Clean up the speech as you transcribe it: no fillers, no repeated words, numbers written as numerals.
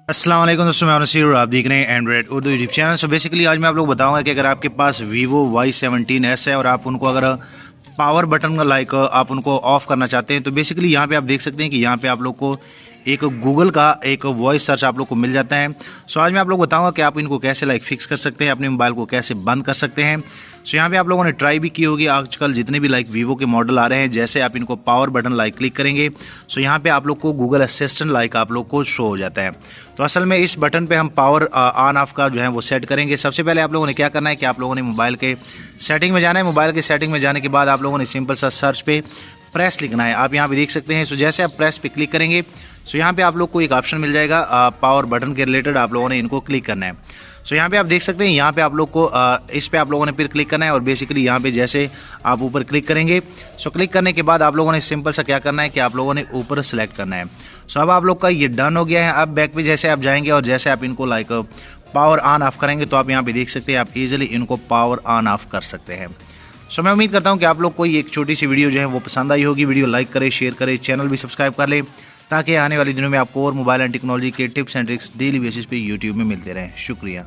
अस्सलाम वालेकुम दोस्तों, मैं नसीर और आप देख रहे हैं Android Urdu YouTube channel. So basically आज मैं आप लोग बताऊंगा कि अगर आपके पास Vivo Y17s है और आप उनको अगर पावर बटन लाइक आप उनको ऑफ़ करना चाहते हैं तो बेसिकली यहाँ पे आप देख सकते हैं कि यहाँ पे आप लोग को एक गूगल का एक वॉइस सर्च आप लोग को मिल जाता है। सो आज मैं आप लोग बताऊंगा कि आप इनको कैसे लाइक फिक्स कर सकते हैं, अपने मोबाइल को कैसे बंद कर सकते हैं। सो यहाँ पे आप लोगों ने ट्राई भी की होगी, आजकल जितने भी लाइक वीवो के मॉडल आ रहे हैं, जैसे आप इनको पावर बटन लाइक क्लिक करेंगे सो यहाँ पे आप लोग को गूगल असिस्टेंट लाइक आप लोग को शो हो जाता है। तो असल में इस बटन पे हम पावर ऑन ऑफ का जो है वो सेट करेंगे। सबसे पहले आप लोगों ने क्या करना है कि आप लोगों ने मोबाइल के सेटिंग में जाना है। मोबाइल के सेटिंग में जाने के बाद आप लोगों ने सिंपल सा सर्च पे प्रेस लिखना है। आप यहाँ पे देख सकते हैं। सो जैसे आप प्रेस पे क्लिक करेंगे सो यहाँ पे आप लोग को एक ऑप्शन मिल जाएगा पावर बटन के रिलेटेड, आप लोगों ने इनको क्लिक करना है। सो यहाँ पे आप देख सकते हैं, यहाँ पे आप लोग को इस पे आप लोगों ने फिर क्लिक करना है और बेसिकली यहाँ पे जैसे आप ऊपर क्लिक करेंगे सो क्लिक करने के बाद आप लोगों ने सिंपल सा क्या करना है कि आप लोगों ने ऊपर सेलेक्ट करना है। सो अब आप लोग का ये डन हो गया है। अब बैक पे जैसे आप जाएंगे और जैसे आप इनको लाइक पावर ऑन ऑफ करेंगे तो आप यहाँ पे देख सकते हैं आप इजीली इनको पावर ऑन ऑफ कर सकते हैं। सो मैं उम्मीद करता हूँ कि आप लोग को ये एक छोटी सी वीडियो जो है वो पसंद आई होगी। वीडियो लाइक करें, शेयर करें, चैनल भी सब्सक्राइब कर लें ताकि आने वाले दिनों में आपको और मोबाइल एंड टेक्नोलॉजी के tips and tricks daily basis पे यूट्यूब में मिलते रहें। शुक्रिया।